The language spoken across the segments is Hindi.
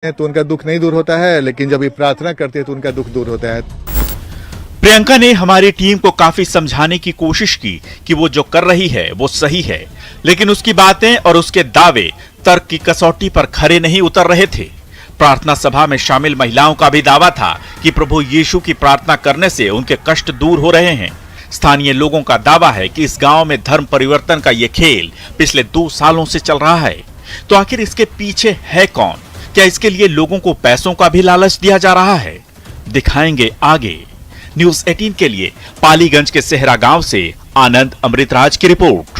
तो उनका दुख नहीं दूर होता है, लेकिन जब ये प्रार्थना करते हैं तो उनका दुख दूर होता है। प्रियंका ने हमारी टीम को काफी समझाने की कोशिश की कि वो जो कर रही है वो सही है, लेकिन उसकी बातें और उसके दावे तर्क की कसौटी पर खरे नहीं उतर रहे थे। प्रार्थना सभा में शामिल महिलाओं का भी दावा था कि प्रभु यीशु की प्रार्थना करने से उनके कष्ट दूर हो रहे हैं। स्थानीय लोगों का दावा है कि इस गांव में धर्म परिवर्तन का ये खेल पिछले 2 सालों से चल रहा है। तो आखिर इसके पीछे है कौन? क्या इसके लिए लोगों को पैसों का भी लालच दिया जा रहा है? दिखाएंगे आगे। न्यूज़ 18 के लिए पालीगंज के सेहरा गांव से आनंद अमृतराज की रिपोर्ट।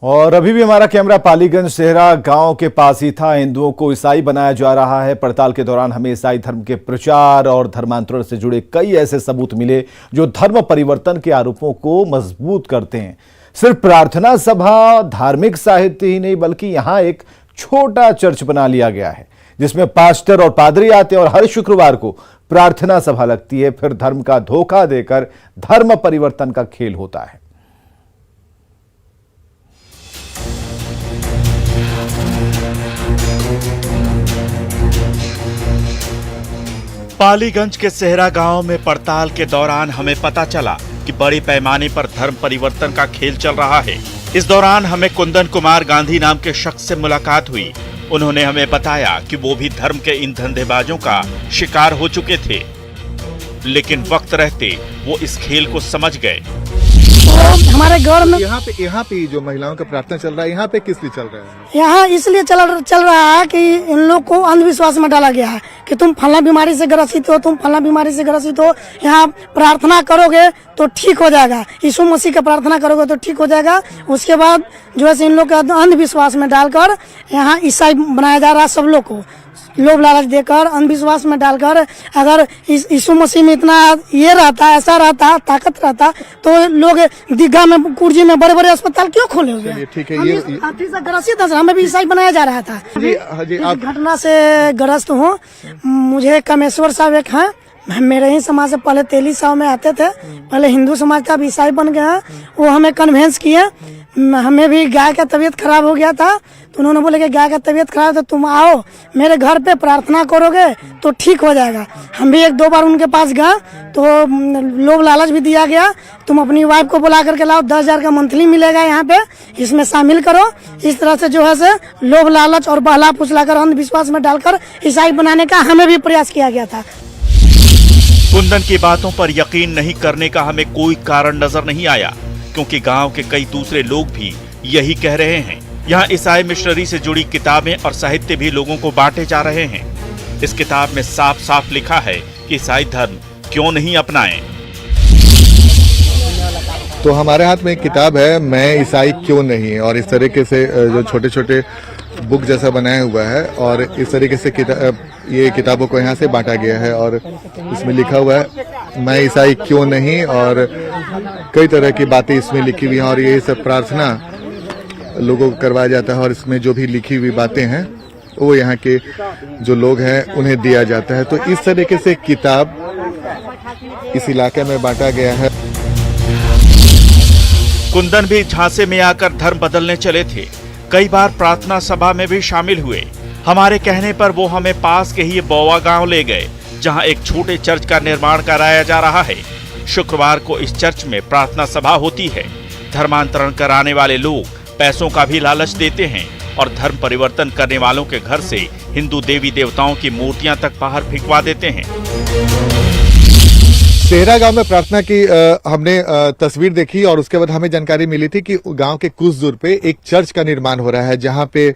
और अभी भी हमारा कैमरा पालीगंज सेहरा गांव के पास ही था। हिंदुओं को ईसाई बनाया जा रहा है। पड़ताल के दौरान हमें ईसाई धर्म के प्रचार और धर्मांतरण से जुड़े कई ऐसे सबूत मिले जो धर्म परिवर्तन के आरोपों को मजबूत करते हैं। सिर्फ प्रार्थना सभा धार्मिक साहित्य ही नहीं, बल्कि यहां एक छोटा चर्च बना लिया गया है जिसमें पास्टर और पादरी आते हैं और हर शुक्रवार को प्रार्थना सभा लगती है। फिर धर्म का धोखा देकर धर्म परिवर्तन का खेल होता है। पालीगंज के सेहरा गांव में पड़ताल के दौरान हमें पता चला कि बड़े पैमाने पर धर्म परिवर्तन का खेल चल रहा है। इस दौरान हमें कुंदन कुमार गांधी नाम के शख्स से मुलाकात हुई। उन्होंने हमें बताया कि वो भी धर्म के इन धंधेबाजों का शिकार हो चुके थे, लेकिन वक्त रहते वो इस खेल को समझ गए। तो हमारे गांव में यहाँ पे जो महिलाओं का प्रार्थना चल रहा है, यहाँ पे किस लिए चल रहा है? यहाँ इसलिए चल रहा है कि इन लोग को अंधविश्वास में डाला गया है कि तुम फला बीमारी से ग्रसित हो, तुम फला बीमारी से ग्रसित हो, यहाँ प्रार्थना करोगे तो ठीक हो जाएगा, यीशु मसीह का प्रार्थना करोगे तो ठीक हो जाएगा। उसके बाद जो है ये इन लोग का अंधविश्वास में डालकर यहाँ ईसाई बनाया जा रहा है। सब लोग को लोभ लालच देकर अंधविश्वास में डालकर, अगर यीशु मसीह में इतना ये रहता, ऐसा रहता, ताकत रहता, तो लोग दीघा में, कुर्जी में बड़े बड़े अस्पताल क्यों खोले हुए? ठीक है, ये ग्रसित हमें भी ईसाई बनाया जा रहा था। इस घटना से ग्रस्त हूँ। मुझे कमेश्वर साहब एक हैं, मेरे ही समाज से पहले तेली साहब में आते थे, पहले हिंदू समाज था, अब ईसाई बन गए हैं। वो हमें कन्वेंस किए। हमें भी गाय का तबीयत खराब हो गया था, तो उन्होंने बोले कि गाय का तबीयत खराब है तो तुम आओ मेरे घर पे प्रार्थना करोगे तो ठीक हो जाएगा। हम भी 1-2 बार उनके पास गए तो लोभ लालच भी दिया गया, तुम अपनी वाइफ को बुला करके लाओ, 10,000 का मंथली मिलेगा यहाँ पे, इसमें शामिल करो। इस तरह से जो है से लोभ लालच और बहला फुसलाकर अंधविश्वास में डालकर ईसाई बनाने का हमें भी प्रयास किया गया था। कुंदन की बातों पर यकीन नहीं करने का हमें कोई कारण नजर नहीं आया, क्योंकि गांव के कई दूसरे लोग भी यही कह रहे हैं। यहाँ ईसाई मिशनरी से जुड़ी किताबें और साहित्य भी लोगों को बांटे जा रहे हैं। इस किताब में साफ साफ लिखा है कि ईसाई धर्म क्यों नहीं अपनाएं। तो हमारे हाथ में एक किताब है, मैं ईसाई क्यों नहीं, और इस तरीके से जो छोटे छोटे बुक जैसा बनाया हुआ है, और इस तरीके से ये किताबों को यहाँ से बांटा गया है, और इसमें लिखा हुआ है मैं ईसाई क्यों नहीं, और कई तरह की बातें इसमें लिखी हुई हैं, और ये सब प्रार्थना लोगों को करवाया जाता है, और इसमें जो भी लिखी हुई बातें हैं वो यहाँ के जो लोग हैं उन्हें दिया जाता है। तो इस तरीके से किताब इस इलाके में बांटा गया है। कुंदन भी झांसे में आकर धर्म बदलने चले थे। कई बार प्रार्थना सभा में भी शामिल हुए। हमारे कहने पर वो हमें पास के ही बौवा गांव ले गए, जहां एक छोटे चर्च का निर्माण कराया जा रहा है। शुक्रवार को इस चर्च में प्रार्थना सभा होती है। धर्मांतरण कराने वाले लोग पैसों का भी लालच देते हैं और धर्म परिवर्तन करने वालों के घर से हिंदू देवी देवताओं की मूर्तियां तक बाहर फेंकवा देते हैं। सेहरा गांव में प्रार्थना की हमने तस्वीर देखी, और उसके बाद हमें जानकारी मिली थी कि गांव के कुछ दूर पे एक चर्च का निर्माण हो रहा है, जहां पे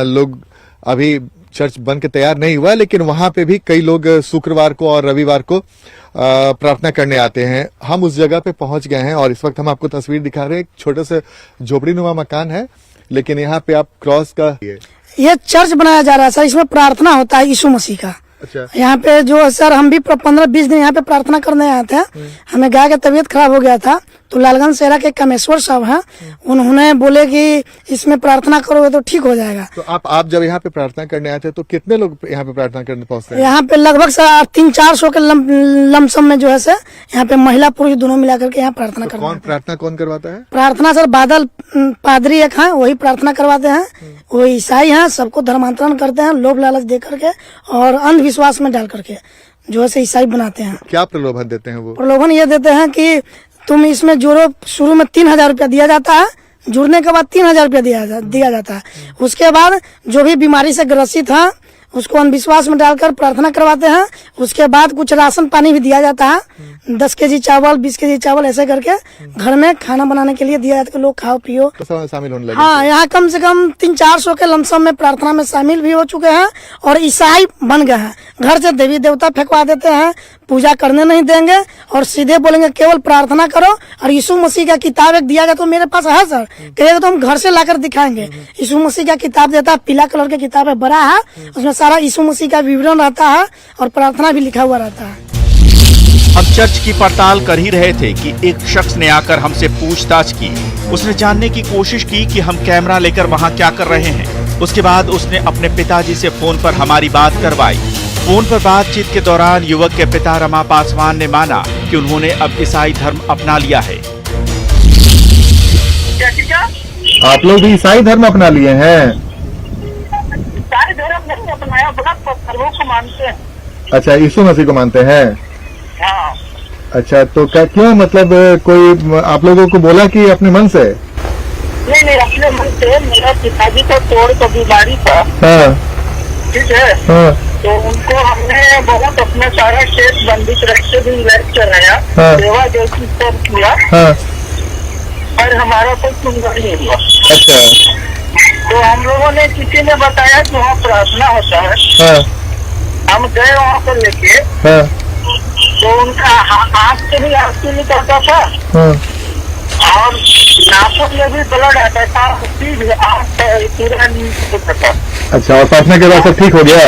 लोग, अभी चर्च बन के तैयार नहीं हुआ, लेकिन वहां पे भी कई लोग शुक्रवार को और रविवार को प्रार्थना करने आते हैं। हम उस जगह पे पहुंच गए हैं और इस वक्त हम आपको तस्वीर दिखा रहे हैं। एक छोटे से झोपड़ी नुमा मकान है, लेकिन यहाँ पे आप क्रॉस का ये चर्च बनाया जा रहा है सर। इसमें प्रार्थना होता है यीशु मसीह का। अच्छा। यहाँ पे जो सर हम भी 15-20 दिन यहाँ पे प्रार्थना करने आए थे। हमें गाय का तबीयत खराब हो गया था, तो लालगंज सेहरा के कामेश्वर साहब हैं, उन्होंने बोले कि इसमें प्रार्थना करोगे तो ठीक हो जाएगा। तो आप जब यहाँ पे प्रार्थना करने आए थे तो कितने लोग यहाँ पे प्रार्थना करने पहुंचते हैं? यहाँ पे लगभग 300-400 के लमसम में जो है से यहाँ पे महिला पुरुष दोनों मिला करके यहाँ प्रार्थना करते हैं। प्रार्थना कौन करवाता है? प्रार्थना सर बादल पादरी एक हैं, वही प्रार्थना करवाते हैं। वो ईसाई हैं, सबको धर्मांतरण करते हैं लोभ लालच दे करके और अंधविश्वास में डाल करके जो है से ईसाई बनाते हैं। क्या प्रलोभन देते हैं वो? प्रलोभन ये देते हैं कि तुम इसमें जुड़ो, शुरू में 3,000 रुपया दिया जाता है, जुड़ने के बाद 3,000 रुपया दिया जाता है। उसके बाद जो भी बीमारी से ग्रसित है उसको अंधविश्वास में डालकर प्रार्थना करवाते हैं। उसके बाद कुछ राशन पानी भी दिया जाता है, 10 केजी चावल 20 केजी चावल ऐसे करके घर में खाना बनाने के लिए दिया जाता है, लोग खाओ पियो। तो शामिल होने लगे? हाँ, यहाँ कम से कम 300-400 के लमसम में प्रार्थना में शामिल भी हो चुके हैं और ईसाई बन गए हैं। घर से देवी देवता फेंकवा देते हैं, पूजा करने नहीं देंगे और सीधे बोलेंगे केवल प्रार्थना करो। और यीशु मसीह का किताब एक दिया गया तो मेरे पास है सर, कहेगा तो हम घर से लाकर दिखाएंगे। यीशु मसीह का किताब देता है, पीला कलर का किताब है, बड़ा है, उसमें सारा यीशु मसीह का विवरण रहता है और प्रार्थना भी लिखा हुआ रहता है। हम चर्च की पड़ताल कर ही रहे थे कि एक शख्स ने आकर हमसे पूछताछ की। उसने जानने की कोशिश की कि हम कैमरा लेकर वहाँ क्या कर रहे हैं। उसके बाद उसने अपने पिताजी से फोन पर हमारी बात करवाई। फोन पर बातचीत के दौरान युवक के पिता रमा पासवान ने माना कि उन्होंने अब ईसाई धर्म अपना लिया है। आप लोग भी ईसाई धर्म अपना लिए हैं? सारे धर्म नहीं अपनाया, बड़ा प्रभु को मानते हैं। अच्छा, यीशु मसीह को मानते हैं? हाँ। अच्छा, तो क्या क्यों, मतलब कोई आप लोगों को बोला कि अपने मन से? नहीं, अपने मन से। मेरा पिताजी को तोड़ का बीमारी था। हाँ। ठीक है। हाँ। तो उनको हमने बहुत अपना सारा शेष बंदिश रख के भी इलाज कराया, हाँ। सेवा जैसी सब किया। हाँ। पर हमारा कोई सुनवाई नहीं हुआ। अच्छा। तो हम लोगों ने किसी ने बताया कि वहाँ प्रार्थना होता है। हाँ। हम गए वहाँ पर लेके। हाँ। तो उनका आँख से भी आंसू निकलता था। हाँ। और नाखून में भी ब्लड आता था, पूरा होता था। अच्छा, और प्रार्थना के बाद सब ठीक हो गया?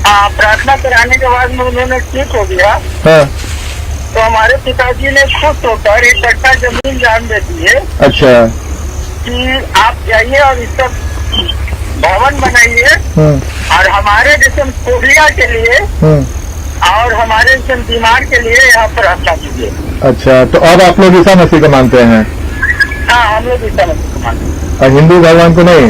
हाँ, प्रार्थना कराने के बाद में उन्होंने ठीक हो गया। हाँ। तो हमारे पिताजी ने खुश होकर एक कट्टा जमीन जान दे दी है। अच्छा। कि आप जाइए और इसका भवन बनाइए। हाँ। और हमारे जैसे कोरिया के लिए और हमारे जैसे बीमार के लिए यहाँ प्रार्थना कीजिए। अच्छा, तो अब आप लोग ईसा मसीह को मानते हैं? हाँ, हम लोग ईसा मसीह को मानते हैं। और हिंदू भगवान को नहीं?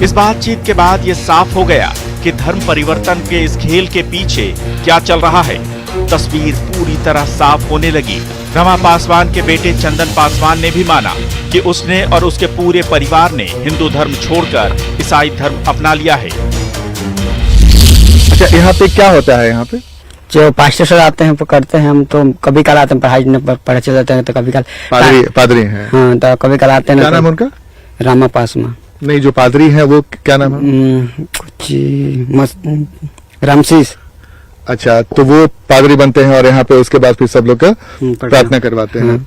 इस बातचीत के बाद ये साफ हो गया कि धर्म परिवर्तन के इस खेल के पीछे क्या चल रहा है। तस्वीर पूरी तरह साफ होने लगी। रमा पासवान के बेटे चंदन पासवान ने भी माना कि उसने और उसके पूरे परिवार ने हिंदू धर्म छोड़कर ईसाई धर्म अपना लिया है। अच्छा, यहाँ पे क्या होता है? यहाँ पे जो पास्टर सर आते हैं वो करते हैं। हम तो कभी कल आते हैं, पढ़ाई पढ़े चले जाते हैं, तो कभी कल पादरी हैं? हाँ, तो कभी कल आते हैं। क्या नाम उनका? रामा पासवान। नहीं, जो पादरी हैं वो क्या नाम है? कुछ रामशीष। अच्छा, तो वो पादरी बनते हैं और यहाँ पे उसके बाद फिर सब लोग का प्रार्थना करवाते हैं।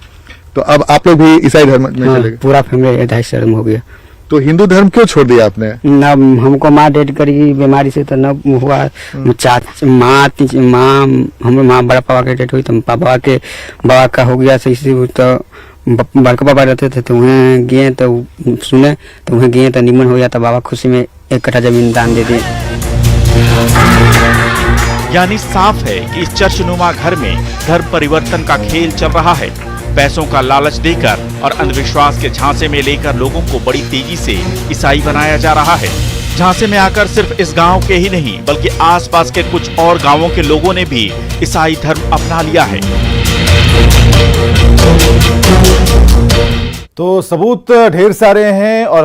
तो अब आप लोग भी ईसाई धर्म में चले गए? पूरा फैमिली ईसाई धर्म हो गया। तो हिंदू धर्म क्यों छोड़ दिया आपने? न हमको माँ डेड करी बीमारी से, तो न हुआ। माँ बड़ा पापा के डेड हुई, तो बाबा का हो गया सही से। तो बड़का पापा रहते थे तो वहीं गए, तो सुने तो वहीं गए तो निमन हो गया। तो बाबा खुशी में 1 कट्ठा जमीन दान दे दिए। यानी साफ है कि इस चर्चनुमा घर में धर्म परिवर्तन का खेल चल रहा है। पैसों का लालच देकर और अंधविश्वास के झांसे में लेकर लोगों को बड़ी तेजी से ईसाई बनाया जा रहा है। झांसे में आकर सिर्फ इस गांव के ही नहीं बल्कि आसपास के कुछ और गांवों के लोगों ने भी ईसाई धर्म अपना लिया है। तो सबूत ढेर सारे हैं और